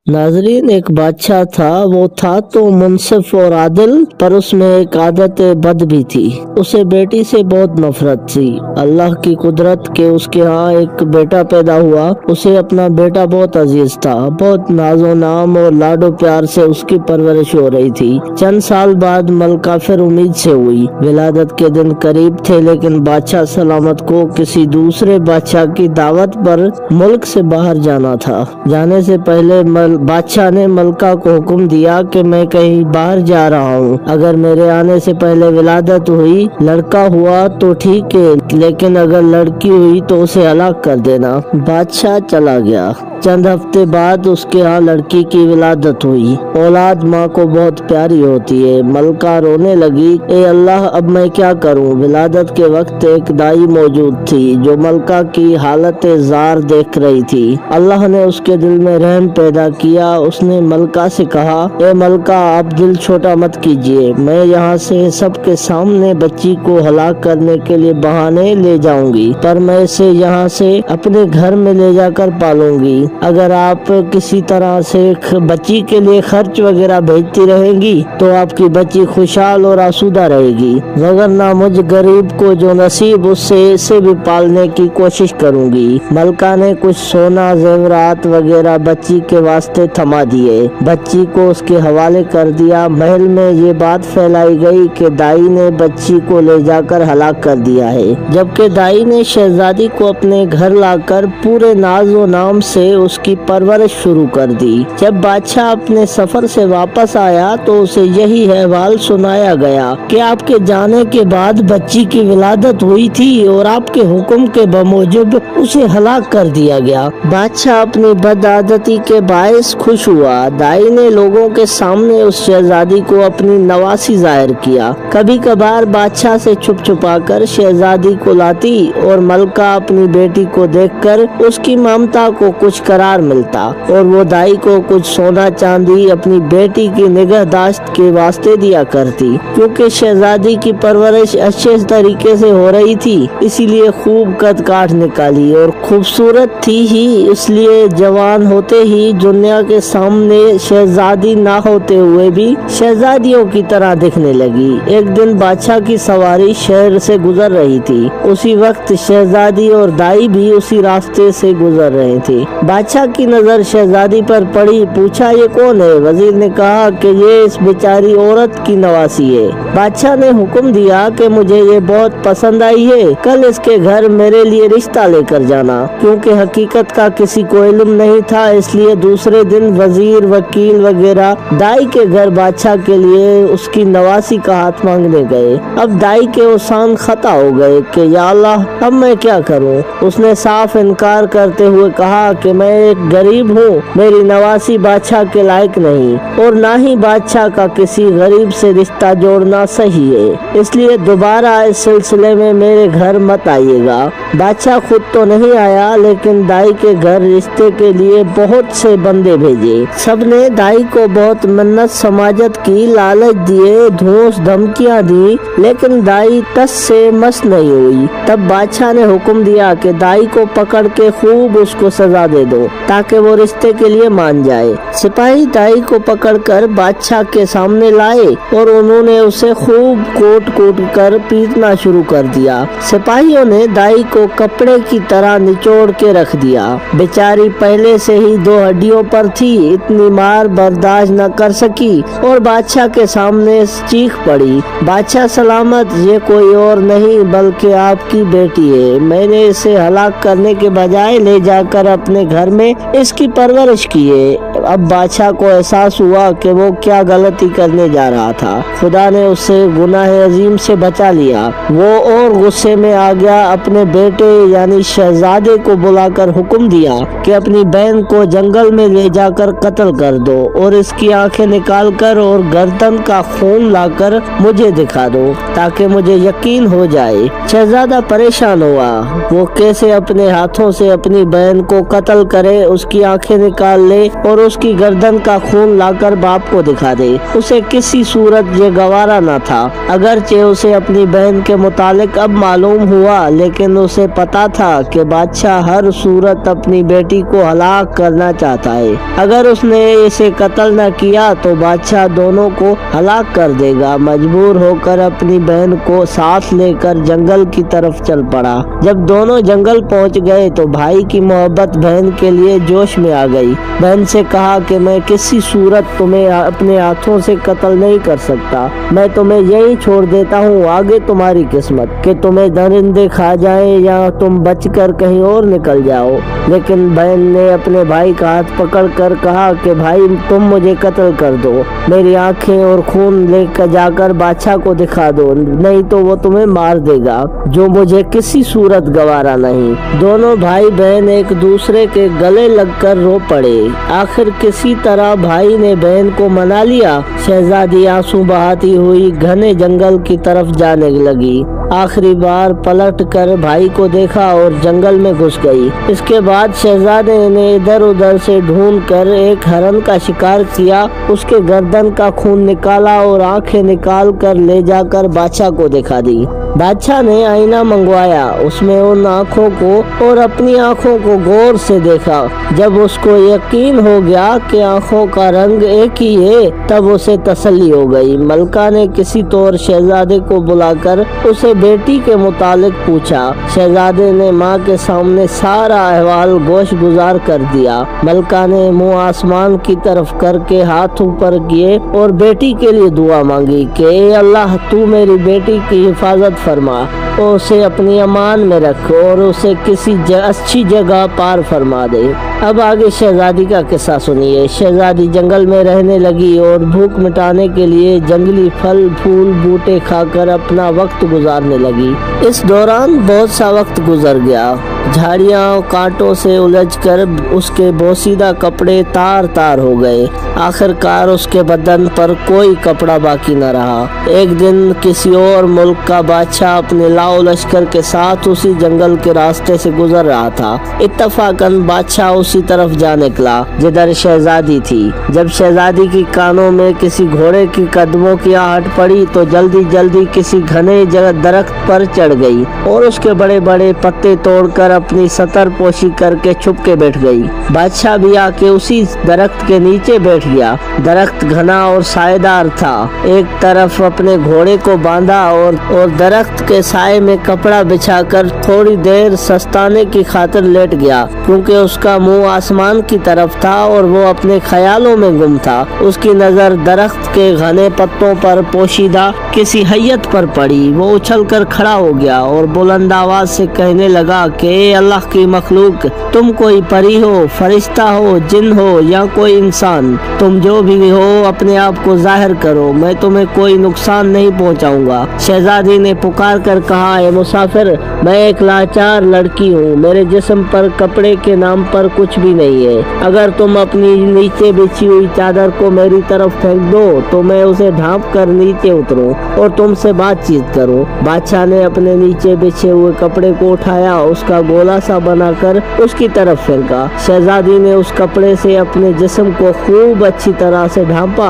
नाजरीन, एक बादशाह था। वो था तो मुनसिफ और आदिल, पर उसमें एक आदत बद भी थी। उसे बेटी से बहुत नफरत थी। अल्लाह की कुदरत के उसके यहाँ एक बेटा पैदा हुआ। उसे अपना बेटा बहुत अजीज था। बहुत नाजो नाम और लाडो प्यार से उसकी परवरिश हो रही थी। चंद साल बाद मलका फिर उम्मीद से हुई। विलादत के दिन करीब थे, लेकिन बादशाह सलामत को किसी दूसरे बादशाह की दावत पर मुल्क से बाहर जाना था। जाने से पहले बादशाह ने मलका को हुक्म दिया कि मैं कहीं बाहर जा रहा हूँ। अगर मेरे आने से पहले विलादत हुई, लड़का हुआ तो ठीक है, लेकिन अगर लड़की हुई तो उसे हलाक कर देना। बादशाह चला गया। चंद हफ्ते बाद उसके यहाँ लड़की की विलादत हुई। औलाद माँ को बहुत प्यारी होती है। मलका रोने लगी, ए अल्लाह, अब मैं क्या करूँ। विलादत के वक्त एक दाई मौजूद थी जो मलका की हालत जार देख रही थी। अल्लाह ने उसके दिल में रहम पैदा किया। उसने मलका से कहा, ए मलका, आप दिल छोटा मत कीजिए। मैं यहाँ से सबके सामने बच्ची को हलाक करने के लिए बहाने ले जाऊंगी, पर मैं इसे यहाँ से अपने घर में ले जाकर पालूंगी। अगर आप किसी तरह से बच्ची के लिए खर्च वगैरह भेजती रहेंगी तो आपकी बच्ची खुशहाल और आसूदा रहेगी, वगरना मुझ गरीब को जो नसीब उससे इसे भी पालने की कोशिश करूंगी। मलका ने कुछ सोना जेवरात वगैरह बच्ची के वास्ते थमा दिए। बच्ची को उसके हवाले कर दिया। महल में ये बात फैलाई गई कि दाई ने बच्ची को ले जाकर हलाक कर दिया है, जबकि दाई ने शहजादी को अपने घर लाकर पूरे नाज़ो नाम से उसकी परवरिश शुरू कर दी। जब बादशाह अपने सफर से वापस आया तो उसे यही अहवाल सुनाया गया कि आपके जाने के बाद बच्ची की विलादत हुई थी और आपके हुक्म के बमूजिब उसे हलाक कर दिया गया। बादशाह अपनी बदआदती के बायस खुश हुआ। दाई ने लोगों के सामने उस शहजादी को अपनी नवासी जाहिर किया। कभी कभार बादशाह से छुप छुपा कर शहजादी को लाती और मलका अपनी बेटी को देखकर उसकी ममता को कुछ करार मिलता और वो दाई को कुछ सोना चांदी अपनी बेटी की निगहदाश्त के वास्ते दिया करती। क्योंकि शहजादी की परवरिश अच्छे तरीके से हो रही थी, इसीलिए खूब कद काठ निकाली और खूबसूरत थी ही, इसलिए जवान होते ही दुनिया के सामने शहजादी ना होते हुए भी शहजादियों की तरह दिखने लगी। एक दिन बादशाह की सवारी शहर से गुजर रही थी। उसी वक्त शहजादी और दाई भी उसी रास्ते से गुजर रहे थे। बादशाह की नजर शहजादी पर पड़ी। पूछा, ये कौन है? वजीर ने कहा कि ये इस बेचारी औरत की नवासी है। बादशाह ने हुक्म दिया कि मुझे ये बहुत पसंद आई है, कल इसके घर मेरे लिए रिश्ता लेकर जाना। क्योंकि हकीकत का किसी को इल्म नहीं था, इसलिए दूसरे दिन वजीर, वकील वगैरह दाई के घर बादशाह के लिए उसकी नवासी का हाथ मांगने गए। अब दाई के उसान खता हो गए कि या अल्लाह, अब मैं क्या करूं। उसने साफ इनकार करते हुए कहा कि मैं एक गरीब हूँ, मेरी नवासी बादशाह के लायक नहीं और ना ही बादशाह का किसी गरीब से रिश्ता जोड़ना सही है, इसलिए दोबारा इस सिलसिले में मेरे घर मत आइएगा। बादशाह खुद तो नहीं आया, लेकिन दाई के घर रिश्ते के लिए बहुत से बंदे भेजे। सबने दाई को बहुत मन्नत समाजत की, लालच दिए, धूस धमकियां दी, लेकिन दाई टस से मस नहीं हुई। तब बादशाह ने हुक्म दिया कि दाई को पकड़ के खूब उसको सजा दे दो ताकि वो रिश्ते के लिए मान जाए। सिपाही दाई को पकड़कर बादशाह के सामने लाए और उन्होंने उसे खूब कोट कोट कर पीटना शुरू कर दिया। सिपाहियों ने दाई को कपड़े की तरह निचोड़ के रख दिया। बेचारी पहले से ही दो हड्डियों पर थी, इतनी मार बर्दाश्त न कर सकी और बादशाह के सामने चीख पड़ी, बादशाह सलामत, ये कोई और नहीं बल्कि आपकी बेटी है। मैंने इसे हलाक करने के बजाय ले जाकर अपने घर में इसकी परवरिश की है। अब बादशाह को एहसास हुआ कि वो क्या गलती करने जा रहा था। खुदा ने उसे गुनाह अजीम से बचा लिया। वो और गुस्से में आ गया। अपने बेटे यानी शहजादे को बुलाकर हुक्म दिया कि अपनी बहन को जंगल में ले जाकर कत्ल कर दो और इसकी आंखें निकाल कर और गर्दन का खून लाकर मुझे दिखा दो ताकि मुझे यकीन हो जाए। शहजादा परेशान हुआ, वो कैसे अपने हाथों से अपनी बहन को कत्ल करे, उसकी आंखें निकाल ले और उसकी गर्दन का खून लाकर बाप को दिखा दे। उसे किसी सूरत ये गवारा न था। अगरचे उसे अपनी बहन के मुतालिक अब मालूम हुआ, लेकिन उसे पता था कि बादशाह हर सूरत अपनी बेटी को हलाक करना चाहता है। अगर उसने इसे कत्ल न किया तो बादशाह दोनों को हलाक कर देगा। मजबूर होकर अपनी बहन को साथ लेकर जंगल की तरफ चल पड़ा। जब दोनों जंगल पहुंच गए तो भाई की मोहब्बत बहन के लिए जोश में आ गई। बहन से कहा कि मैं किसी सूरत तुम्हें अपने हाथों से कत्ल नहीं कर सकता, मैं तुम्हें यही छोड़ देता हूँ, आगे तुम्हारी किस्मत कि तुम्हें दरिंदे खा जाएं या तुम बचकर कहीं और निकल जाओ। लेकिन बहन ने अपने भाई का हाथ पकड़कर कहा कि भाई तुम मुझे कत्ल कर दो, मेरी आंखें और खून लेकर जाकर बादशाह को दिखा दो, नहीं तो वो तुम्हें मार देगा, जो मुझे किसी सूरत गवारा नहीं। दोनों भाई बहन एक दूसरे के गले लगकर रो पड़े। आखिर किसी तरह भाई ने बहन को मना लिया। शहजादी आंसू बहाती हुई घने जंगल की तरफ जाने लगी। आखिरी बार पलट कर भाई को देखा और जंगल में घुस गई। इसके बाद शहजादे ने इधर उधर से ढूंढकर एक हरन का शिकार किया, उसके गर्दन का खून निकाला और आंखें निकाल कर ले जाकर बादशाह को दिखा दी। बादशाह ने आईना मंगवाया, उसमें उन आँखों को और अपनी आँखों को गौर से देखा। जब उसको यकीन हो गया कि आँखों का रंग एक ही है, तब उसे तसल्ली हो गई। मलका ने किसी तौर शहजादे को बुलाकर उसे बेटी के मुतालिक पूछा। शहजादे ने माँ के सामने सारा अहवाल गोश गुजार कर दिया। मलका ने मुंह आसमान की तरफ करके हाथ ऊपर किए और बेटी के लिए दुआ मांगी कि ए अल्लाह, तू मेरी बेटी की हिफाजत फरमा और उसे अपनी अमान में रख और उसे किसी अच्छी जगह पार फरमा दे। अब आगे शहजादी का किस्सा सुनिए। शहजादी जंगल में रहने लगी और भूख मिटाने के लिए जंगली फल फूल बूटे खाकर अपना वक्त गुजारने लगी। इस दौरान बहुत सा वक्त गुजर गया। झाड़ियाँ कांटों से उलझकर उसके बोसीदा कपड़े तार तार हो गए। आखिरकार उसके बदन पर कोई कपड़ा बाकी न रहा। एक दिन किसी और मुल्क का बादशाह अपने लाओ लश्कर के साथ उसी जंगल के रास्ते से गुजर रहा था। इत्तफाकन बादशाह उसी तरफ जा निकला जिधर शहजादी थी। जब शहजादी की कानों में किसी घोड़े की कदमों की आहट पड़ी तो जल्दी जल्दी किसी घने दरख्त पर चढ़ गई और उसके बड़े बड़े पत्ते तोड़कर अपनी सतर पोशी करके छुप के बैठ गई। बादशाह भी आके उसी दरख्त के नीचे बैठ गया। दरख्त घना और सायेदार था। एक तरफ अपने घोड़े को बांधा और दरख्त के साए में कपड़ा बिछाकर थोड़ी देर सस्ताने की खातिर लेट गया, क्योंकि उसका मुंह आसमान की तरफ था और वो अपने ख्यालों में गुम था। उसकी नजर दरख्त के घने पत्तों पर पोशीदा किसी हैयत पर पड़ी। वो उछल कर खड़ा हो गया और बुलंद आवाज से कहने लगा कि अल्लाह की मखलूक, तुम कोई परी हो, फरिश्ता हो, जिन हो या कोई इंसान, तुम जो भी हो अपने आप को जाहिर करो, मैं तुम्हें कोई नुकसान नहीं पहुंचाऊंगा। शहजादी ने पुकार कर कहा, ए मुसाफिर, मैं एक लाचार लड़की हूँ, मेरे जिस्म पर कपड़े के नाम पर कुछ भी नहीं है। अगर तुम अपनी नीचे बिछी हुई चादर को मेरी तरफ फेंक दो तो मैं उसे ढांप कर नीचे उतरूं और तुमसे बातचीत करूं। बादशाह ने अपने नीचे बिछे हुए कपड़े को उठाया, उसका गोला सा बनाकर उसकी तरफ फेंका। शहजादी ने उस कपड़े से अपने जिस्म को खूब अच्छी तरह से ढांपा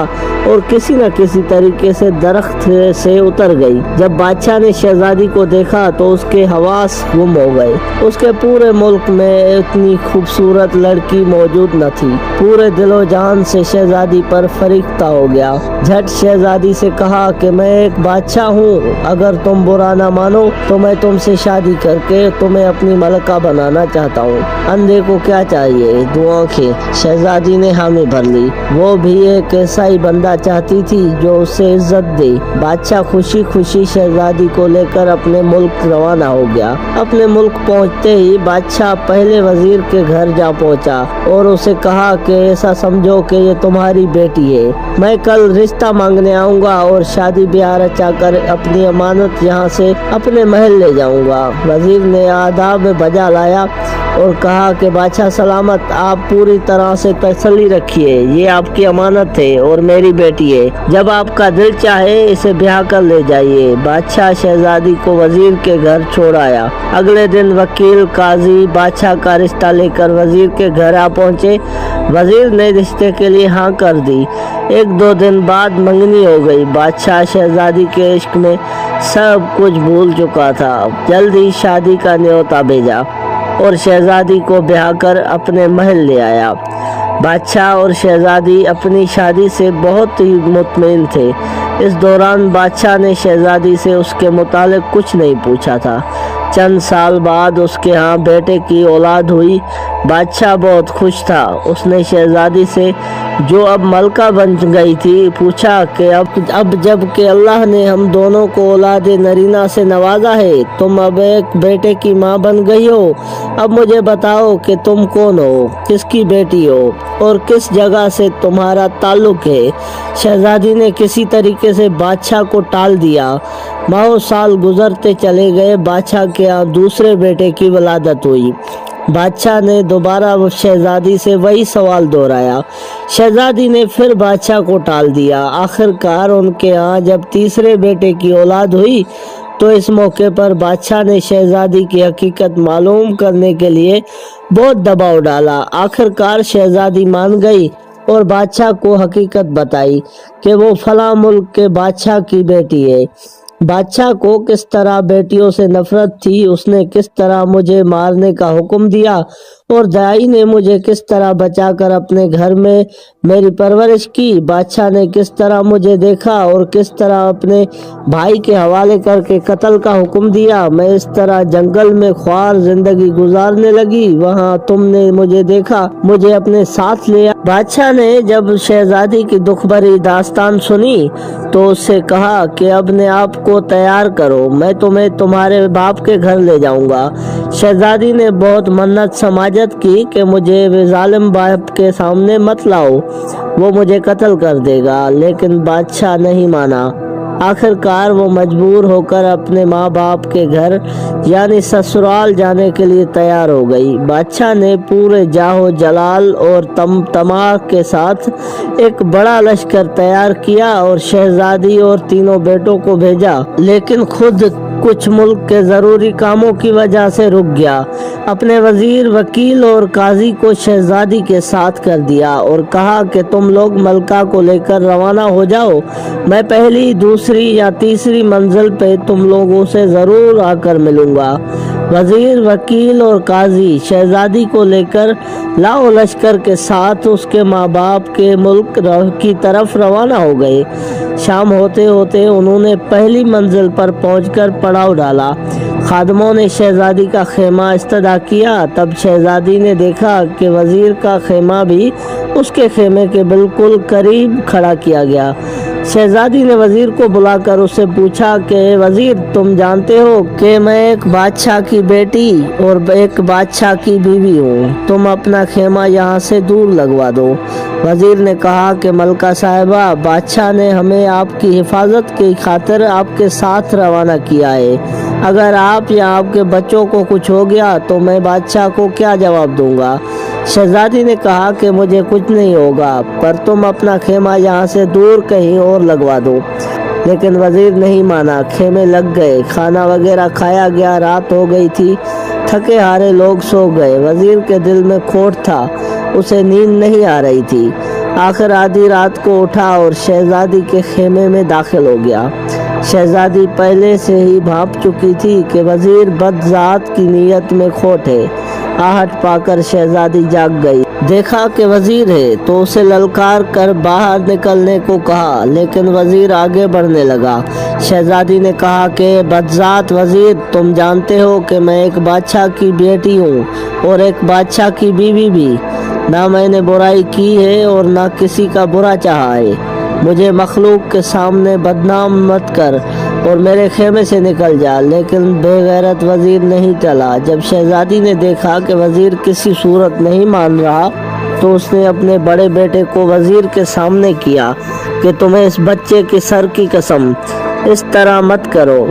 और किसी न किसी तरीके से दरख्त से उतर गई। जब बादशाह ने शहजादी को देखा तो उसके हवास गुम हो गए। उसके पूरे मुल्क में इतनी खूबसूरत लड़की मौजूद न थी। पूरे दिलो जान से शहजादी पर फरिश्ता हो गया। झट शहजादी से कहा कि मैं एक बादशाह हूँ, अगर तुम बुरा न मानो तो मैं तुमसे शादी करके तुम्हें अपनी मलका बनाना चाहता हूँ। अंधे को क्या चाहिए, दो आंखें। शहजादी ने हामी भर ली। वो भी एक ऐसा ही बंदा चाहती थी जो उसे इज्जत दे। बादशाह खुशी खुशी शहजादी को लेकर अपने मुल्क रवाना हो गया। अपने मुल्क पहुंचते ही बादशाह पहले वजीर के घर जा पहुंचा और उसे कहा कि ऐसा समझो कि ये तुम्हारी बेटी है, मैं कल रिश्ता मांगने आऊंगा और शादी ब्याह रचाकर अपनी अमानत यहाँ से अपने महल ले जाऊंगा। वजीर ने आदाब में बजा लाया اور کہا کہ بادشاہ سلامت، آپ پوری طرح سے تسلی رکھیے، یہ آپ کی امانت ہے اور میری بیٹی ہے، جب آپ کا دل چاہے اسے بیاہ کر لے جائیے۔ بادشاہ شہزادی کو وزیر کے گھر چھوڑ آیا۔ اگلے دن وکیل قاضی بادشاہ کا رشتہ لے کر وزیر کے گھر آ پہنچے۔ وزیر نے رشتے کے لیے ہاں کر دی۔ 1-2 دن بعد منگنی ہو گئی۔ بادشاہ شہزادی کے عشق میں سب کچھ بھول چکا تھا۔ جلد ہی شادی کا نیوتا بھیجا اور شہزادی کو بیاہ کر اپنے محل لے آیا۔ بادشاہ اور شہزادی اپنی شادی سے بہت ہی مطمئن تھے۔ اس دوران بادشاہ نے شہزادی سے اس کے متعلق کچھ نہیں پوچھا تھا۔ چند سال بعد اس کے ہاں بیٹے کی اولاد ہوئی۔ بادشاہ بہت خوش تھا۔ اس نے شہزادی سے، جو اب ملکہ بن گئی تھی، پوچھا کہ اب جب کہ اللہ نے ہم دونوں کو اولاد نرینہ سے نوازا ہے، تم اب ایک بیٹے کی ماں بن گئی ہو، اب مجھے بتاؤ کہ تم کون ہو، کس کی بیٹی ہو اور کس جگہ سے تمہارا تعلق ہے۔ شہزادی نے کسی طریقے سے بادشاہ کو ٹال دیا۔ ماہ سال گزرتے چلے گئے۔ بادشاہ کے یہاں دوسرے بیٹے کی ولادت ہوئی۔ بادشاہ نے دوبارہ شہزادی سے وہی سوال دہرایا۔ شہزادی نے پھر بادشاہ کو ٹال دیا۔ آخر کار ان کے ہاں جب تیسرے بیٹے کی اولاد ہوئی تو اس موقع پر بادشاہ نے شہزادی کی حقیقت معلوم کرنے کے لیے بہت دباؤ ڈالا۔ آخر کار شہزادی مان گئی اور بادشاہ کو حقیقت بتائی کہ وہ فلاں ملک کے بادشاہ کی بیٹی ہے۔ بادشاہ کو کس طرح بیٹیوں سے نفرت تھی، اس نے کس طرح مجھے مارنے کا حکم دیا اور دائی نے مجھے کس طرح بچا کر اپنے گھر میں میری پرورش کی۔ بادشاہ نے کس طرح مجھے دیکھا اور کس طرح اپنے بھائی کے حوالے کر کے قتل کا حکم دیا۔ میں اس طرح جنگل میں خوار زندگی گزارنے لگی، وہاں تم نے مجھے دیکھا، مجھے اپنے ساتھ لیا۔ بادشاہ نے جب شہزادی کی دکھ بھری داستان سنی تو اس سے کہا کہ اپنے آپ کو تیار کرو، میں تمہیں تمہارے باپ کے گھر لے جاؤں گا۔ شہزادی نے بہت منت سماجت کی کہ مجھے ظالم باپ کے سامنے مت لاؤ، وہ مجھے قتل کر دے گا، لیکن بادشاہ نہیں مانا۔ آخر کار وہ مجبور ہو کر اپنے ماں باپ کے گھر یعنی سسرال جانے کے لیے تیار ہو گئی۔ بادشاہ نے پورے جاہ و جلال اور تماہ کے ساتھ ایک بڑا لشکر تیار کیا اور شہزادی اور تینوں بیٹوں کو بھیجا، لیکن خود کچھ ملک کے ضروری کاموں کی وجہ سے رک گیا۔ اپنے وزیر، وکیل اور قاضی کو شہزادی کے ساتھ کر دیا اور کہا کہ تم لوگ ملکہ کو لے کر روانہ ہو جاؤ، میں پہلی، دوسری یا تیسری منزل پہ تم لوگوں سے ضرور آ کر ملوں گا۔ وزیر، وکیل اور قاضی شہزادی کو لے کر لاؤ لشکر کے ساتھ اس کے ماں باپ کے ملک کی طرف روانہ ہو گئے۔ شام ہوتے ہوتے انہوں نے پہلی منزل پر پہنچ کر پڑاؤ ڈالا۔ خادموں نے شہزادی کا خیمہ استدعا کیا۔ تب شہزادی نے دیکھا کہ وزیر کا خیمہ بھی اس کے خیمے کے بالکل قریب کھڑا کیا گیا۔ شہزادی نے وزیر کو بلا کر اس سے پوچھا کہ وزیر، تم جانتے ہو کہ میں ایک بادشاہ کی بیٹی اور ایک بادشاہ کی بیوی ہوں، تم اپنا خیمہ یہاں سے دور لگوا دو۔ وزیر نے کہا کہ ملکہ صاحبہ، بادشاہ نے ہمیں آپ کی حفاظت کی خاطر آپ کے ساتھ روانہ کیا ہے، اگر آپ یا آپ کے بچوں کو کچھ ہو گیا تو میں بادشاہ کو کیا جواب دوں گا؟ شہزادی نے کہا کہ مجھے کچھ نہیں ہوگا، پر تم اپنا خیمہ یہاں سے دور کہیں اور لگوا دو۔ لیکن وزیر نہیں مانا۔ خیمے لگ گئے، کھانا وغیرہ کھایا گیا، رات ہو گئی تھی، تھکے ہارے لوگ سو گئے۔ وزیر کے دل میں کھوٹ تھا، اسے نیند نہیں آ رہی تھی۔ آخر آدھی رات کو اٹھا اور شہزادی کے خیمے میں داخل ہو گیا۔ شہزادی پہلے سے ہی بھانپ چکی تھی کہ وزیر بد ذات کی نیت میں کھوٹ ہے۔ آہٹ پا کر شہزادی جاگ گئی، دیکھا کہ وزیر ہے تو اسے للکار کر باہر نکلنے کو کہا، لیکن وزیر آگے بڑھنے لگا۔ شہزادی نے کہا کہ بدذات وزیر، تم جانتے ہو کہ میں ایک بادشاہ کی بیٹی ہوں اور ایک بادشاہ کی بیوی بھی، نہ میں نے برائی کی ہے اور نہ کسی کا برا چاہا ہے، مجھے مخلوق کے سامنے بدنام مت کر اور میرے خیمے سے نکل جا۔ لیکن بے غیرت وزیر نہیں ٹلا۔ جب شہزادی نے دیکھا کہ وزیر کسی صورت نہیں مان رہا تو اس نے اپنے بڑے بیٹے کو وزیر کے سامنے کیا کہ تمہیں اس بچے کے سر کی قسم، اس طرح مت کرو،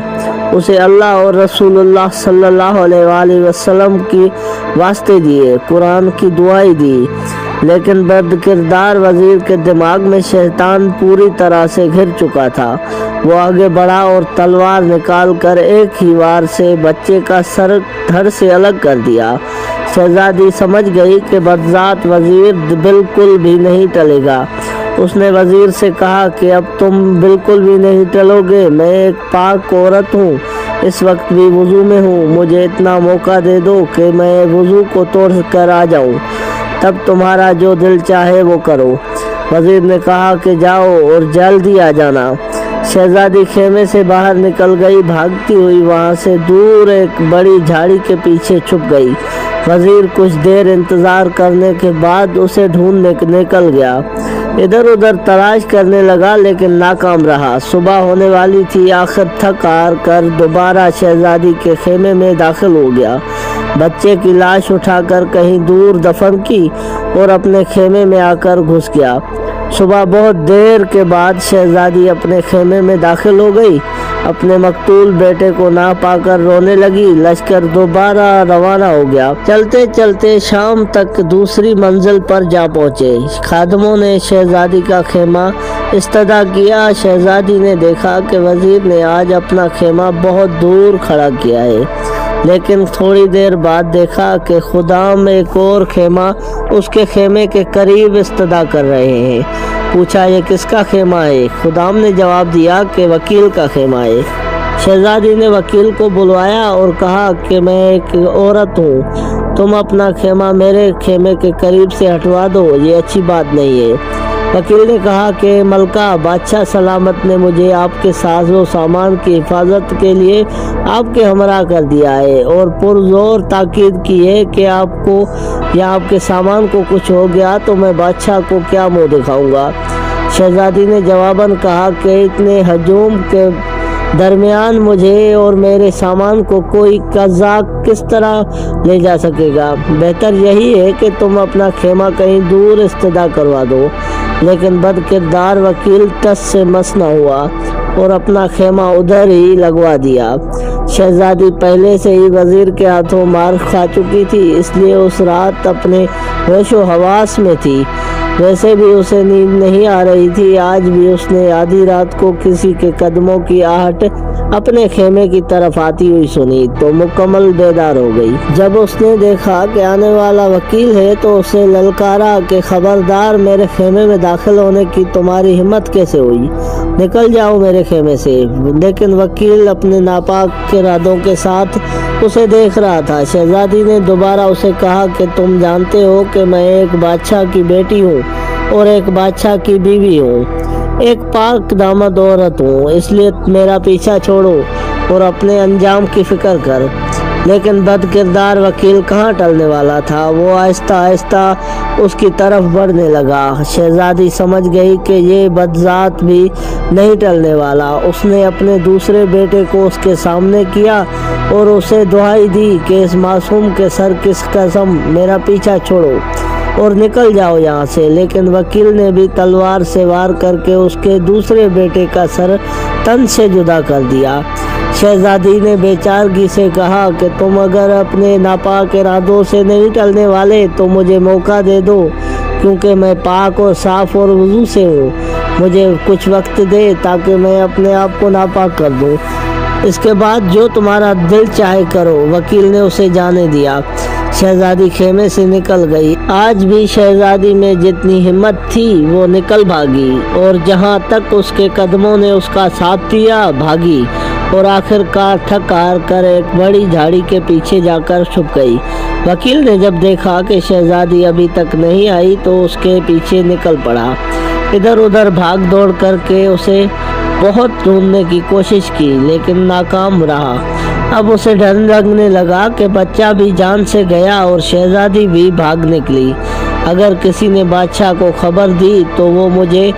اسے اللہ اور رسول اللہ صلی اللہ علیہ وسلم کی واسطے دیے، قرآن کی دعائیں دی، لیکن بد کردار وزیر کے دماغ میں شیطان پوری طرح سے گھر چکا تھا۔ وہ آگے بڑھا اور تلوار نکال کر ایک ہی وار سے بچے کا سر دھڑ سے الگ کر دیا۔ شہزادی سمجھ گئی کہ بدذات وزیر بالکل بھی نہیں ٹلے گا۔ اس نے وزیر سے کہا کہ اب تم بالکل بھی نہیں ٹلو گے، میں ایک پاک عورت ہوں، اس وقت بھی وضو میں ہوں، مجھے اتنا موقع دے دو کہ میں وضو کو توڑ کر آ جاؤں، تب تمہارا جو دل چاہے وہ کرو۔ وزیر نے کہا کہ جاؤ اور جلدی آ جانا۔ شہزادی خیمے سے باہر نکل گئی، بھاگتی ہوئی وہاں سے دور ایک بڑی جھاڑی کے پیچھے چھپ گئی۔ وزیر کچھ دیر انتظار کرنے کے بعد اسے ڈھونڈنے نکل گیا، ادھر ادھر تلاش کرنے لگا لیکن ناکام رہا۔ صبح ہونے والی تھی، آخر تھک ہار کر دوبارہ شہزادی کے خیمے میں داخل ہو گیا، بچے کی لاش اٹھا کر کہیں دور دفن کی اور اپنے خیمے میں آ کر گھس گیا۔ صبح بہت دیر کے بعد شہزادی اپنے خیمے میں داخل ہو گئی، اپنے مقتول بیٹے کو نہ پا کر رونے لگی۔ لشکر دوبارہ روانہ ہو گیا۔ چلتے چلتے شام تک دوسری منزل پر جا پہنچے۔ خادموں نے شہزادی کا خیمہ استدعا کیا۔ شہزادی نے دیکھا کہ وزیر نے آج اپنا خیمہ بہت دور کھڑا کیا ہے، لیکن تھوڑی دیر بعد دیکھا کہ خدام ایک اور خیمہ اس کے خیمے کے قریب استدعا کر رہے ہیں۔ پوچھا یہ کس کا خیمہ ہے؟ خدام نے جواب دیا کہ وکیل کا خیمہ ہے۔ شہزادی نے وکیل کو بلوایا اور کہا کہ میں ایک عورت ہوں، تم اپنا خیمہ میرے خیمے کے قریب سے ہٹوا دو، یہ اچھی بات نہیں ہے۔ وکیل نے کہا کہ ملکہ، بادشاہ سلامت نے مجھے آپ کے ساز و سامان کی حفاظت کے لیے آپ کے ہمراہ کر دیا ہے اور پرزور تاکید کی ہے کہ آپ کو یا آپ کے سامان کو کچھ ہو گیا تو میں بادشاہ کو کیا منہ دکھاؤں گا۔ شہزادی نے جواباً کہا کہ اتنے ہجوم کے درمیان مجھے اور میرے سامان کو کوئی قزاق کس طرح لے جا سکے گا؟ بہتر یہی ہے کہ تم اپنا خیمہ کہیں دور استدعا کروا دو۔ لیکن بد کردار وکیل ٹس سے مس نہ ہوا اور اپنا خیمہ ادھر ہی لگوا دیا۔ شہزادی پہلے سے ہی وزیر کے ہاتھوں مار کھا چکی تھی، اس لیے اس رات اپنے ہوش و حواس میں تھی۔ ویسے بھی اسے نیند نہیں آ رہی تھی۔ آج بھی اس نے آدھی رات کو کسی کے قدموں کی آہٹ اپنے خیمے کی طرف آتی ہوئی سنی تو مکمل بیدار ہو گئی۔ جب اس نے دیکھا کہ آنے والا وکیل ہے تو اسے للکارا کہ خبردار، میرے خیمے میں داخل ہونے کی تمہاری ہمت کیسے ہوئی؟ نکل جاؤ میرے خیمے سے۔ لیکن وکیل اپنے ناپاک ارادوں کے ساتھ اسے دیکھ رہا تھا۔ شہزادی نے دوبارہ اسے کہا کہ تم جانتے ہو کہ میں ایک بادشاہ کی بیٹی ہوں اور ایک بادشاہ کی بیوی ہوں، ایک پاک دامد عورت ہوں، اس لیے میرا پیچھا چھوڑو اور اپنے انجام کی فکر کر۔ لیکن بد کردار وکیل کہاں ٹلنے والا تھا، وہ آہستہ آہستہ اس کی طرف بڑھنے لگا۔ شہزادی سمجھ گئی کہ یہ بدذات بھی نہیں ٹلنے والا۔ اس نے اپنے دوسرے بیٹے کو اس کے سامنے کیا اور اسے دہائی دی کہ اس معصوم کے سر کس قسم، میرا پیچھا چھوڑو اور نکل جاؤ یہاں سے۔ لیکن وکیل نے بھی تلوار سے وار کر کے اس کے دوسرے بیٹے کا سر تن سے جدا کر دیا۔ شہزادی نے بے چارگی سے کہا کہ تم اگر اپنے ناپاک ارادوں سے نہیں ٹلنے والے تو مجھے موقع دے دو، کیونکہ میں پاک اور صاف اور وضو سے ہوں۔ مجھے کچھ وقت دے تاکہ میں اپنے آپ کو ناپاک کر دوں، اس کے بعد جو تمہارا دل چاہے کرو۔ وکیل نے اسے جانے دیا۔ شہزادی خیمے سے نکل گئی۔ آج بھی شہزادی میں جتنی ہمت تھی وہ نکل بھاگی اور جہاں تک اس کے قدموں نے اس کا ساتھ دیا بھاگی اور آخر کار تھک ہار کر ایک بڑی جھاڑی کے پیچھے جا کر چھپ گئی۔ وکیل نے جب دیکھا کہ شہزادی ابھی تک نہیں آئی تو اس کے پیچھے نکل پڑا۔ ادھر ادھر بھاگ دوڑ کر کے اسے بہت ڈھونڈنے کی کوشش کی لیکن ناکام رہا۔ اب اسے ڈر لگنے لگا کہ بچہ بھی جان سے گیا اور شہزادی بھی بھاگ نکلی۔ اگر کسی نے بادشاہ کو خبر دی تو وہ مجھے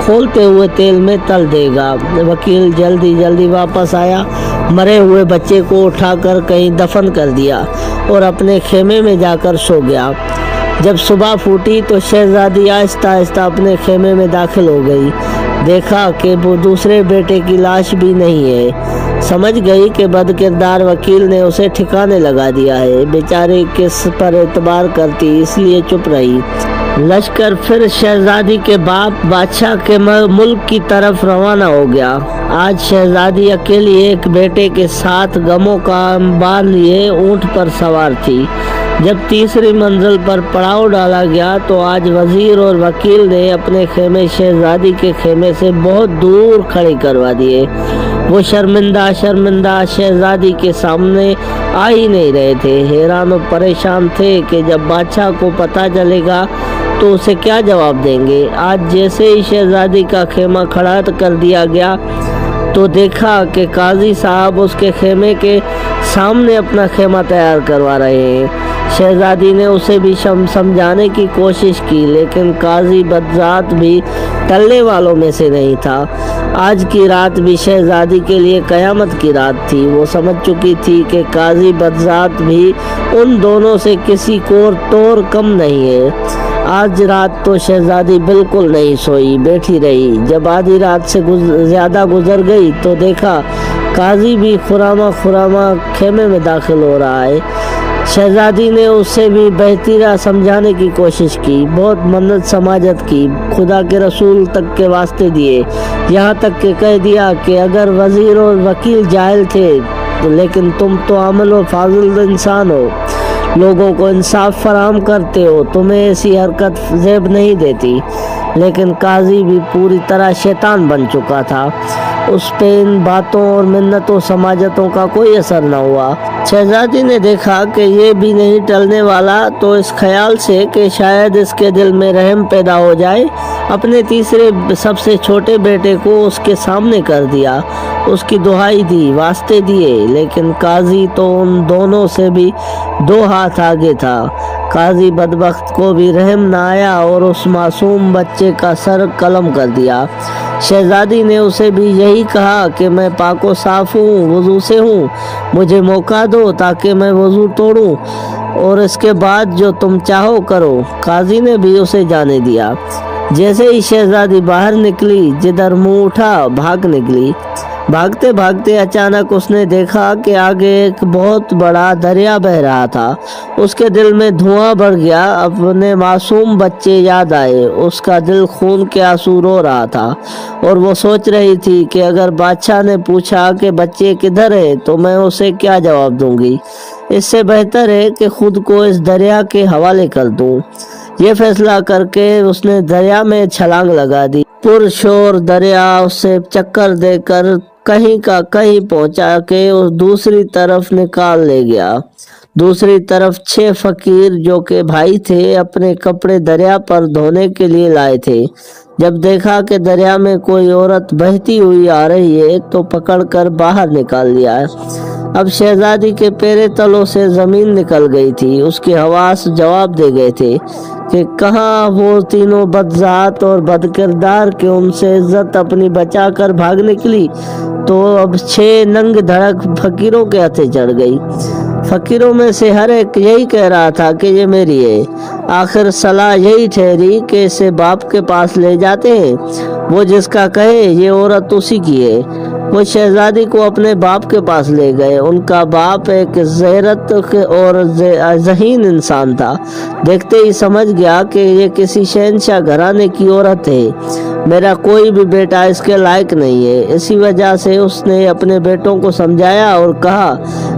کھولتے ہوئے تیل میں تل دے گا۔ وکیل جلدی واپس آیا، مرے ہوئے بچے کو اٹھا کر کہیں دفن کر دیا اور اپنے خیمے میں جا کر سو گیا۔ جب صبح پھوٹی تو شہزادی آہستہ آہستہ اپنے خیمے میں داخل ہو گئی۔ دیکھا کہ وہ دوسرے بیٹے کی لاش بھی نہیں ہے، समझ गई कि बदकिरदार वकील ने उसे ठिकाने लगा दिया है। बेचारे किस पर एतबार करती, इसलिए चुप रही। लश्कर फिर शहजादी के बाप बादशाह के मुल्क की तरफ रवाना हो गया। आज शहजादी अकेली एक बेटे के साथ गमों का अंबार लिए ऊंट पर सवार थी। जब तीसरी मंजिल पर पड़ाव डाला गया तो आज वजीर और वकील ने अपने खेमे शहजादी के खेमे से बहुत दूर खड़े करवा दिए। वो शर्मिंदा शहजादी के सामने आ ही नहीं रहे थे। हैरान और परेशान थे कि जब बादशाह को पता चलेगा तो उसे क्या जवाब देंगे। आज जैसे ही शहजादी का खेमा खड़ा कर दिया गया तो देखा कि काजी साहब उसके खेमे के सामने अपना खेमा तैयार करवा रहे हैं। शहजादी ने उसे भी समझाने की कोशिश की, लेकिन काजी बदजात भी टलने वालों में से नहीं था। आज की रात भी शहजादी के लिए कयामत की रात थी। वो समझ चुकी थी कि काजी बदजात भी उन दोनों से किसी को तौर कम नहीं है। आज रात तो शहजादी बिल्कुल नहीं सोई, बैठी रही। जब आधी रात से ज़्यादा गुजर गई तो देखा काजी भी खुरामा खेमे में दाखिल हो रहा है। शहजादी ने उससे भी बेहतरीन समझाने की कोशिश की, बहुत मन्नत समाजत की, खुदा के रसूल तक के वास्ते दिए, यहाँ तक के कह दिया कि अगर वजीर और वकील जाहिल थे तो लेकिन तुम तो आमल व फाजिल इंसान हो, लोगों को इंसाफ फराहम करते हो, तुम्हें ऐसी हरकत ज़ेब नहीं देती। लेकिन काजी भी पूरी तरह शैतान बन चुका था। उस पे इन बातों और मिन्नतों समाजतों का कोई असर न हुआ। शहजादी ने देखा कि ये भी नहीं टलने वाला तो इस ख्याल से कि शायद इसके दिल में रहम पैदा हो जाए, अपने तीसरे सबसे छोटे बेटे को उसके सामने कर दिया। उसकी दुहाई दी, वास्ते दिए, लेकिन काजी तो उन दोनों से भी 2 हाथ आगे था। काजी बदबख्त को भी रहम न आया और उस मासूम बच्चे का सर कलम कर दिया। शहजादी ने उसे भी यही कहा कि मैं पाको साफ हूँ, वज़ू से हूँ, मुझे मौका दो ताकि मैं वज़ू तोड़ूं और इसके बाद जो तुम चाहो करो। काजी ने भी उसे जाने दिया। जैसे ही शहजादी बाहर निकली, जिधर मुंह उठा भाग निकली। भागते भागते अचानक उसने देखा कि आगे एक बहुत बड़ा दरिया बह रहा था। उसके दिल में धुआं भर गया। अपने मासूम बच्चे याद आए। उसका दिल खून के आंसू रो रहा था और वो सोच रही थी कि अगर बादशाह ने पूछा कि बच्चे किधर है तो मैं उसे क्या जवाब दूंगी। इससे बेहतर है कि खुद को इस दरिया के हवाले कर दूं। ये फैसला करके उसने दरिया में छलांग लगा दी। पुरशोर दरिया उसे चक्कर देकर कहीं का कहीं पहुंचा के उस दूसरी तरफ निकाल ले गया। दूसरी तरफ 6 फकीर जो के भाई थे अपने कपड़े दरिया पर धोने के लिए लाए थे। जब देखा कि दरिया में कोई औरत बहती हुई आ रही है तो पकड़कर बाहर निकाल लिया। अब शहजादी के पैरे तलों से जमीन निकल गई थी। उसके हवास जवाब दे गए थे कि कहाँ वो तीनों बदजात और बदकिरदार के उनसे इज्जत अपनी बचा कर भाग निकली तो अब 6 नंग धड़क फकीरों के हथे चढ़ गई। फकीरों में से हर एक यही कह रहा था कि ये मेरी है। आखिर सलाह यही ठहरी कि इसे बाप के पास ले जाते हैं, वो जिसका कहे ये औरत उसी की है। वो शहजादी को अपने बाप के पास ले गए। उनका बाप एक ज़ैरत और ज़हीन इंसान था। देखते ही समझ गया कि ये किसी शहंशाह घराने की औरत है। मेरा कोई भी बेटा इसके लायक नहीं है। इसी वजह से उसने अपने बेटों को समझाया और कहा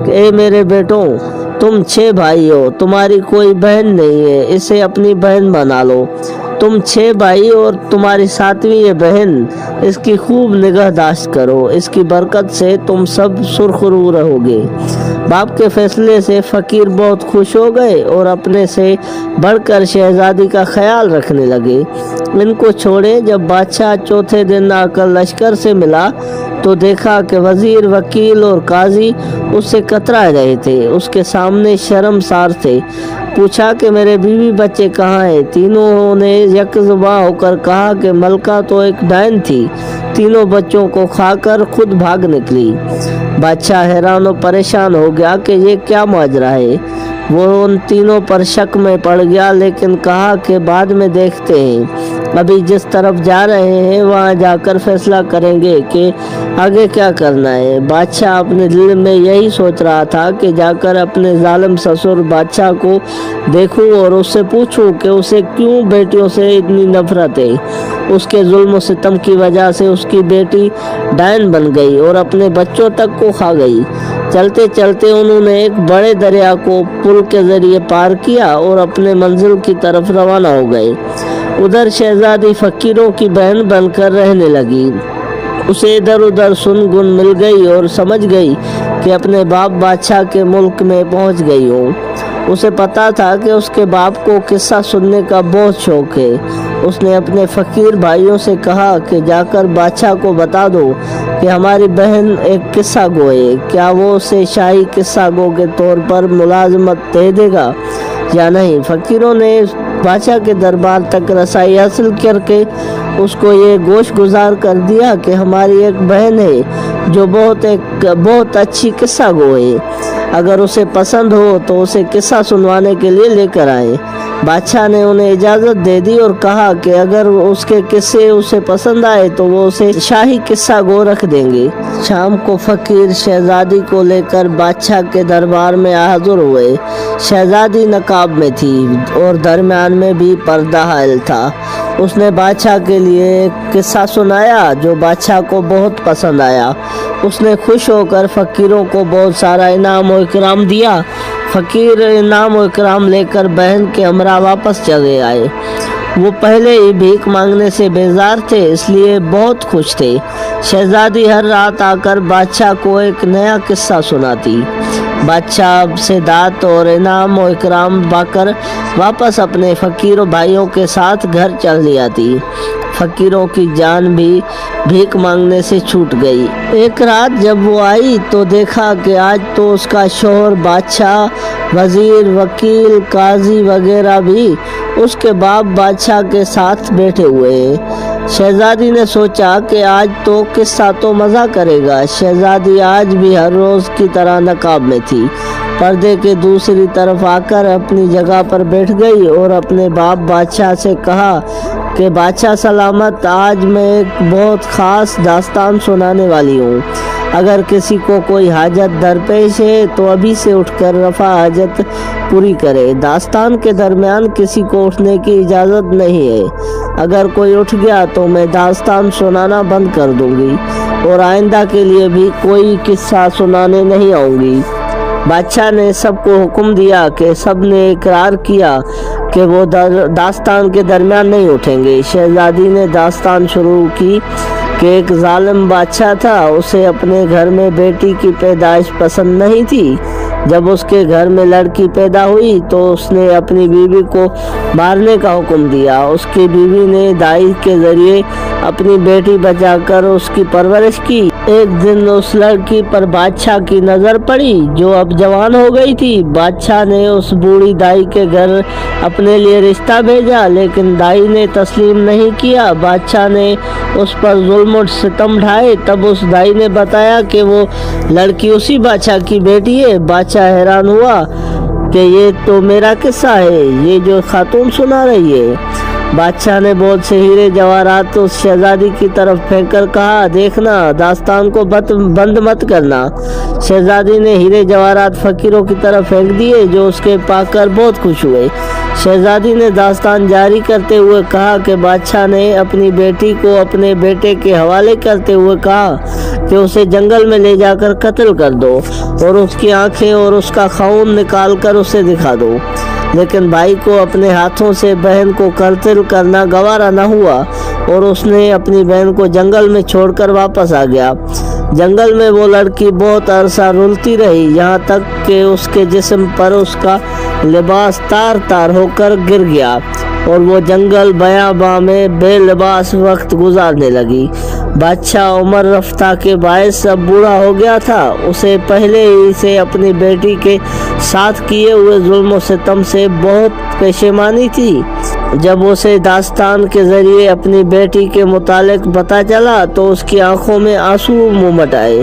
कि ए मेरे बेटों, तुम 6 भाई हो, तुम्हारी कोई बहन नहीं है, इसे अपनी बहन बना लो। तुम 6 भाई और तुम्हारी 7वीं ये बहन, इसकी खूब निगहदाश्त करो। इसकी बरकत से तुम सब सुरखरू रहोगे। बाप के फैसले से फकीर बहुत खुश हो गए और अपने से बढ़कर शहजादी का ख्याल रखने लगे। इनको छोड़े जब बादशाह चौथे दिन आकर लश्कर से मिला तो देखा कि वजीर, वकील और काजी उससे कतरा रहे थे। उसके सामने शर्मसार थे। पूछा कि मेरे बीवी बच्चे कहाँ हैं। तीनों ने यकजुबां होकर कहा कि मलका तो एक डायन थी, तीनों बच्चों को खाकर खुद भाग निकली। बादशाह हैरान और परेशान हो गया कि ये क्या माजरा है। वो उन तीनों पर शक में पड़ गया, लेकिन कहा कि बाद में देखते हैं। अभी जिस तरफ जा रहे हैं वहाँ जाकर फैसला करेंगे कि आगे क्या करना है। बादशाह अपने दिल में यही सोच रहा था कि जाकर अपने जालिम ससुर बादशाह को देखूं और उससे पूछूं कि उसे क्यों बेटियों से इतनी नफरत है। उसके जुल्म सितम की वजह से उसकी बेटी डायन बन गई और अपने बच्चों तक को खा गई। चलते चलते उन्होंने एक बड़े दरिया को पुल के जरिए पार किया और अपने मंजिल की तरफ रवाना हो गए। उधर शहजादी फकीरों की बहन बनकर रहने लगी। उसे इधर उधर सुन गुन मिल गई और समझ गई कि अपने बाप बादशाह के मुल्क में पहुंच गई हूँ। उसे पता था कि उसके बाप को किस्सा सुनने का बहुत शौक है। उसने अपने फकीर भाइयों से कहा कि जाकर बादशाह को बता दो कि हमारी बहन एक किस्सा गो है, क्या वो उसे शाही किस्सा गो के तौर पर मुलाजमत दे देगा या नहीं। फकीरों ने बादशाह के दरबार तक रसाई हासिल करके उसको ये गोश गुजार कर दिया कि हमारी एक बहन है जो बहुत अच्छी किस्सा गो है, अगर उसे पसंद हो तो उसे किस्सा सुनवाने के लिए लेकर आए। बादशाह ने उन्हें इजाज़त दे दी और कहा कि अगर उसके किस्से उसे पसंद आए तो वो उसे शाही किस्सा गो रख देंगे। शाम को फकीर शहजादी को लेकर बादशाह के दरबार में हाजिर हुए। शहजादी नकाब में थी और दरमियान में भी पर्दा हायल था। उसने बादशाह के लिए एक किस्सा सुनाया जो बादशाह को बहुत पसंद आया। उसने खुश होकर फकीरों को बहुत सारा इनाम और इकराम दिया। फकीर इनाम और इकराम लेकर बहन के हमरा वापस चले आए। वो पहले ही भीख मांगने से बेजार थे, इसलिए बहुत खुश थे। शहजादी हर रात आकर बादशाह को एक नया किस्सा सुनाती। बादशाह से दात और इनाम और इकराम पाकर वापस अपने फकीरों भाइयों के साथ घर चली आती। फकीरों की जान भी भीख मांगने से छूट गई। एक रात जब वो आई तो देखा कि आज तो उसका शौहर, बादशाह, वजीर, वकील, काजी वगैरह भी उसके बाप बादशाह के साथ बैठे हुए हैं। शहजादी ने सोचा कि आज तो किस्सा तो मज़ा करेगा। शहजादी आज भी हर रोज़ की तरह नकाब में थी। पर्दे के दूसरी तरफ आकर अपनी जगह पर बैठ गई और अपने बाप बादशाह से कहा कि बादशाह सलामत, आज मैं एक बहुत ख़ास दास्तान सुनाने वाली हूँ। अगर किसी को कोई हाजत दरपेश है तो अभी से उठकर रफा हाजत पूरी करे। दास्तान के दरमियान किसी को उठने की इजाज़त नहीं है। अगर कोई उठ गया तो मैं दास्तान सुनाना बंद कर दूंगी और आइंदा के लिए भी कोई किस्सा सुनाने नहीं आऊँगी। बादशाह ने सबको हुक्म दिया कि सब ने इकरार किया कि वो दास्तान के दरमियान नहीं उठेंगे। शहजादी ने दास्तान शुरू की कि एक जालिम बादशाह था, उसे अपने घर में बेटी की पैदाइश पसंद नहीं थी। जब उसके घर में लड़की पैदा हुई तो उसने अपनी बीवी को मारने का हुक्म दिया। उसकी बीवी ने दाई के जरिए अपनी बेटी बचाकर उसकी परवरिश की। एक दिन उस लड़की पर बादशाह की नज़र पड़ी जो अब जवान हो गई थी। बादशाह ने उस बूढ़ी दाई के घर अपने लिए रिश्ता भेजा, लेकिन दाई ने तस्लीम नहीं किया। बादशाह ने उस पर जुल्म और सितम ढाए। तब उस दाई ने बताया कि वो लड़की उसी बादशाह की बेटी है। बादशाह हैरान हुआ कि ये तो मेरा किस्सा है, ये जो खातून सुना रही है। बादशाह ने बहुत से हीरे जवाहरात उस शहजादी की तरफ फेंक कर कहा, देखना, दास्तान को बंद मत करना। शहजादी ने हीरे जवाहरात फकीरों की तरफ फेंक दिए जो उसके पाकर बहुत खुश हुए। शहजादी ने दास्तान जारी करते हुए कहा कि बादशाह ने अपनी बेटी को अपने बेटे के हवाले करते हुए कहा कि उसे जंगल में ले जाकर कत्ल कर दो और उसकी आंखें और उसका खून निकाल कर उसे दिखा दो। लेकिन भाई को अपने हाथों से बहन को कत्ल करना गवारा न हुआ और उसने अपनी बहन को जंगल में छोड़कर वापस आ गया। जंगल में वो लड़की बहुत अरसा रुलती रही, यहाँ तक कि उसके जिस्म पर उसका लिबास तार तार होकर गिर गया और वो जंगल बयाबां में बेलिबास वक्त गुजारने लगी। बादशाह उमर रफ्ता के बायस अब बूढ़ा हो गया था। उसे पहले ही से अपनी बेटी के साथ किए हुए जुल्म और सितम से बहुत पेशेमानी थी। جب اسے داستان کے ذریعے اپنی بیٹی کے متعلق پتہ چلا تو اس کی آنکھوں میں آنسو منہ آئے۔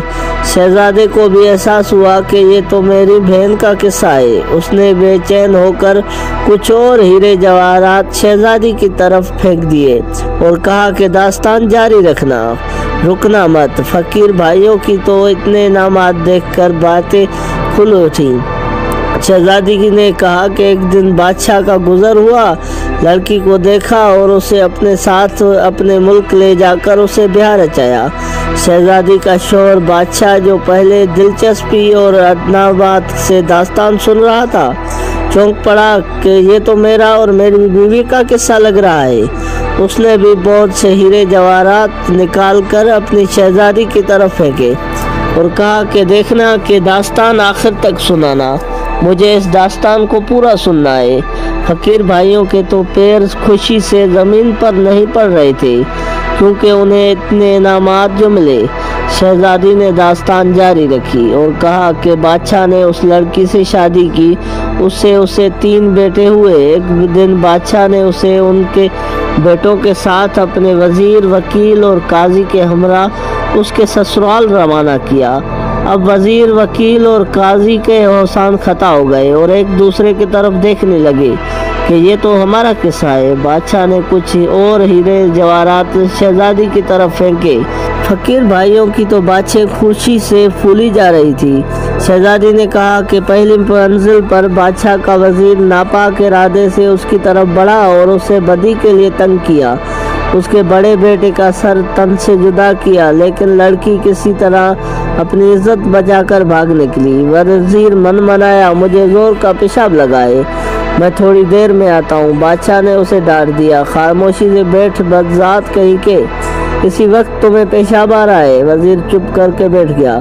شہزادے کو بھی احساس ہوا کہ یہ تو میری بہن کا قصہ ہے۔ اس نے بے چین ہو کر کچھ اور ہیرے جواہرات شہزادی کی طرف پھینک دیے اور کہا کہ داستان جاری رکھنا، رکنا مت۔ فقیر بھائیوں کی تو اتنے انعامات دیکھ کر باتیں کھل اٹھیں۔ شہزادی نے کہا کہ ایک دن بادشاہ کا گزر ہوا، لڑکی کو دیکھا اور اسے اپنے ساتھ اپنے ملک لے جا کر اسے بیاہ رچایا۔ شہزادی کا شوہر بادشاہ، جو پہلے دلچسپی اور ادنابات سے داستان سن رہا تھا، چونک پڑا کہ یہ تو میرا اور میری بیوی کا قصہ لگ رہا ہے۔ اس نے بھی بہت سے ہیرے جواہرات نکال کر اپنی شہزادی کی طرف پھینکے اور کہا کہ دیکھنا کہ داستان آخر تک سنانا، مجھے اس داستان کو پورا سننا ہے۔ فقیر بھائیوں کے تو پیر خوشی سے زمین پر نہیں پڑ رہے تھے، کیونکہ انہیں اتنے انعامات جو ملے۔ شہزادی نے داستان جاری رکھی اور کہا کہ بادشاہ نے اس لڑکی سے شادی کی، اسے 3 بیٹے ہوئے۔ ایک دن بادشاہ نے اسے ان کے بیٹوں کے ساتھ اپنے وزیر، وکیل اور قاضی کے ہمراہ اس کے سسرال روانہ کیا۔ اب وزیر، وکیل اور قاضی کے ہوشان خطا ہو گئے اور ایک دوسرے کی طرف دیکھنے لگے کہ یہ تو ہمارا قصہ ہے۔ بادشاہ نے کچھ اور ہیرے جواہرات شہزادی کی طرف پھینکے۔ فقیر بھائیوں کی تو باتیں خوشی سے پھولی جا رہی تھی۔ شہزادی نے کہا کہ پہلی منزل پر بادشاہ کا وزیر ناپاک ارادے سے اس کی طرف بڑھا اور اسے بدی کے لیے تنگ کیا۔ اس کے بڑے بیٹے کا سر تن سے جدا کیا، لیکن لڑکی کسی طرح اپنی عزت بچا کر بھاگ نکلی۔ وزیر من منایا، مجھے زور کا پیشاب لگا ہے، میں تھوڑی دیر میں آتا ہوں۔ بادشاہ نے اسے ڈانٹ دیا، خاموشی سے بیٹھ بدذات کہیں کہ اسی وقت تمہیں پیشاب آ رہا ہے۔ وزیر چپ کر کے بیٹھ گیا۔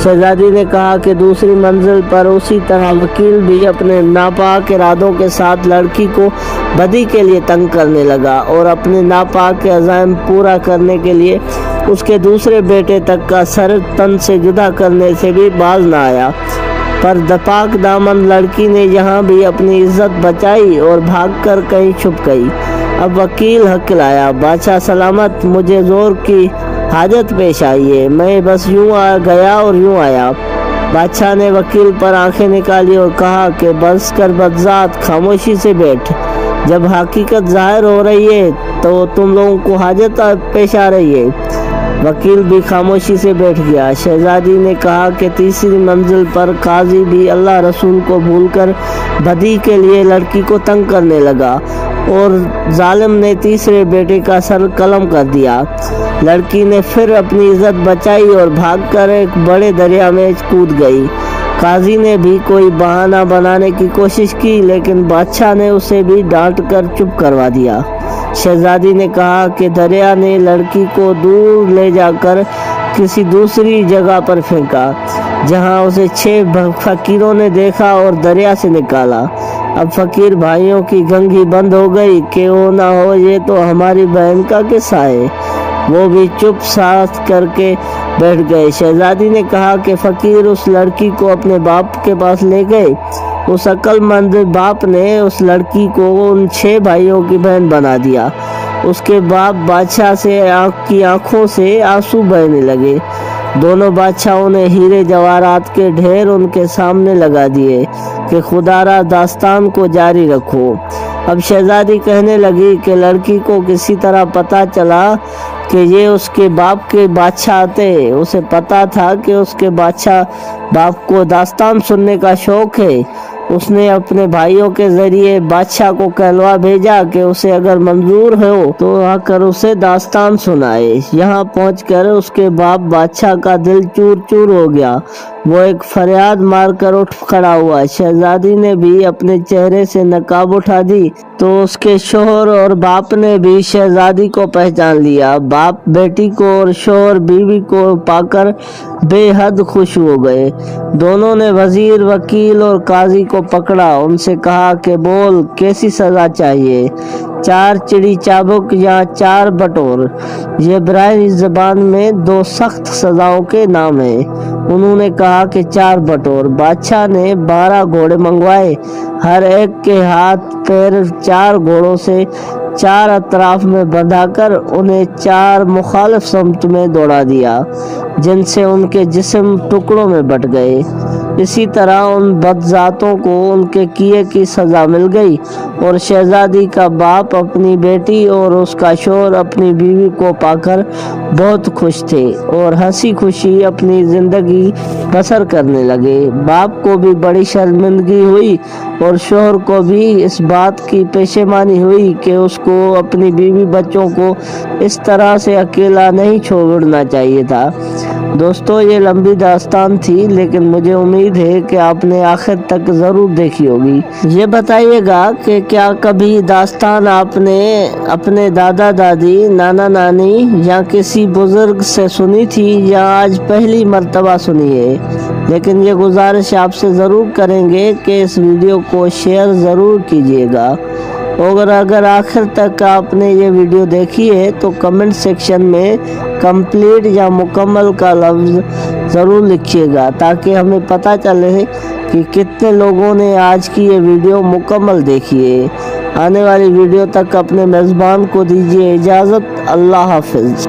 شہزادی نے کہا کہ دوسری منزل پر اسی طرح وکیل بھی اپنے ناپاک ارادوں کے ساتھ لڑکی کو بدی کے لیے تنگ کرنے لگا اور اپنے ناپاک عزائم پورا کرنے کے لیے اس کے دوسرے بیٹے تک کا سر تن سے جدا کرنے سے بھی باز نہ آیا۔ پر پاک دامن لڑکی نے یہاں بھی اپنی عزت بچائی اور بھاگ کر کہیں چھپ گئی۔ اب وکیل حق لایا، بادشاہ سلامت، مجھے زور کی حاجت پیش آئی ہے، میں بس یوں آ گیا اور یوں آیا۔ بادشاہ نے وکیل پر آنکھیں نکالی اور کہا کہ بس کر بدذات، خاموشی سے بیٹھ۔ جب حقیقت ظاہر ہو رہی ہے تو تم لوگوں کو حاجت پیش آ رہی ہے۔ وکیل بھی خاموشی سے بیٹھ گیا۔ شہزادی نے کہا کہ تیسری منزل پر قاضی بھی اللہ رسول کو بھول کر بدی کے لیے لڑکی کو تنگ کرنے لگا اور ظالم نے تیسرے بیٹے کا سر قلم کر دیا۔ لڑکی نے پھر اپنی عزت بچائی اور بھاگ کر ایک بڑے دریا میں کود گئی۔ قاضی نے بھی کوئی بہانہ بنانے کی کوشش کی، لیکن بادشاہ نے اسے بھی ڈانٹ کر چپ کروا دیا۔ شہزادی نے کہا کہ دریا نے لڑکی کو دور لے جا کر کسی دوسری جگہ پر پھینکا، جہاں اسے 6 فقیروں نے دیکھا اور دریا سے نکالا۔ اب فقیر بھائیوں کی گنگی بند ہو گئی کہ وہ نہ ہو یہ تو ہماری بہن کا قصہ ہے۔ وہ بھی چپ ساتھ کر کے بیٹھ گئے۔ شہزادی نے کہا کہ فقیر اس لڑکی کو اپنے باپ کے پاس لے گئے۔ اس عقل مند باپ نے اس لڑکی کو ان 6 بھائیوں کی بہن بنا دیا۔ اس کے باپ بادشاہ سے آنکھوں سے آنسو بہنے لگے۔ دونوں بادشاہوں نے ہیرے جواہرات کے ڈھیر ان کے سامنے لگا دیے کہ خدا را داستان کو جاری رکھو۔ اب شہزادی کہنے لگی کہ لڑکی کو کسی طرح پتہ چلا کہ یہ اس کے باپ کے بادشاہ تھے۔ اسے پتا تھا کہ اس کے بادشاہ باپ کو داستان سننے کا شوق ہے۔ اس نے اپنے بھائیوں کے ذریعے بادشاہ کو کہلوا بھیجا کہ اسے اگر منظور ہو تو آ کر اسے داستان سنائے۔ یہاں پہنچ کر اس کے باپ بادشاہ کا دل چور چور ہو گیا۔ وہ ایک فریاد مار کر اٹھ کھڑا ہوا۔ شہزادی نے بھی اپنے چہرے سے نقاب اٹھا دی تو اس کے شوہر اور باپ نے بھی شہزادی کو پہچان لیا۔ باپ بیٹی کو اور شوہر بیوی کو پا کر بے حد خوش ہو گئے۔ دونوں نے وزیر، وکیل اور قاضی کو پکڑا، ان سے کہا کہ بول کیسی سزا چاہیے؟ 4 چڑی چابک یا 4 بٹور، یہ عبرانی زبان میں 2 سخت سزاؤں کے نام ہیں۔ انہوں نے کہا کہ 4 بٹور۔ بادشاہ نے 12 گھوڑے منگوائے، ہر ایک کے ہاتھ پیر 4 گھوڑوں سے 4 اطراف میں بندھا کر انہیں 4 مخالف سمت میں دوڑا دیا، جن سے ان کے جسم ٹکڑوں میں بٹ گئے۔ اسی طرح ان بدذاتوں کو ان کے کیے کی سزا مل گئی، اور شہزادی کا باپ اپنی بیٹی اور اس کا شوہر اپنی بیوی کو پا کر بہت خوش تھے اور ہنسی خوشی اپنی زندگی بسر کرنے لگے۔ باپ کو بھی بڑی شرمندگی ہوئی اور شوہر کو بھی اس بات کی پشیمانی ہوئی کہ اس کو اپنی بیوی بچوں کو اس طرح سے اکیلا نہیں چھوڑنا چاہیے تھا۔ دوستو، یہ لمبی داستان تھی، لیکن مجھے امید ہے کہ آپ نے آخر تک ضرور دیکھی ہوگی۔ یہ بتائیے گا کہ کیا کبھی داستان آپ نے اپنے دادا دادی، نانا نانی یا کسی بزرگ سے سنی تھی یا آج پہلی مرتبہ سنی ہے؟ لیکن یہ گزارش آپ سے ضرور کریں گے کہ اس ویڈیو کو شیئر ضرور کیجیے گا، اور اگر آخر تک آپ نے یہ ویڈیو دیکھی ہے تو کمنٹ سیکشن میں کمپلیٹ یا مکمل کا لفظ ضرور لکھیے گا، تاکہ ہمیں پتہ چلے کہ کتنے لوگوں نے آج کی یہ ویڈیو مکمل دیکھی ہے۔ آنے والی ویڈیو تک اپنے میزبان کو دیجیے اجازت۔ اللہ حافظ۔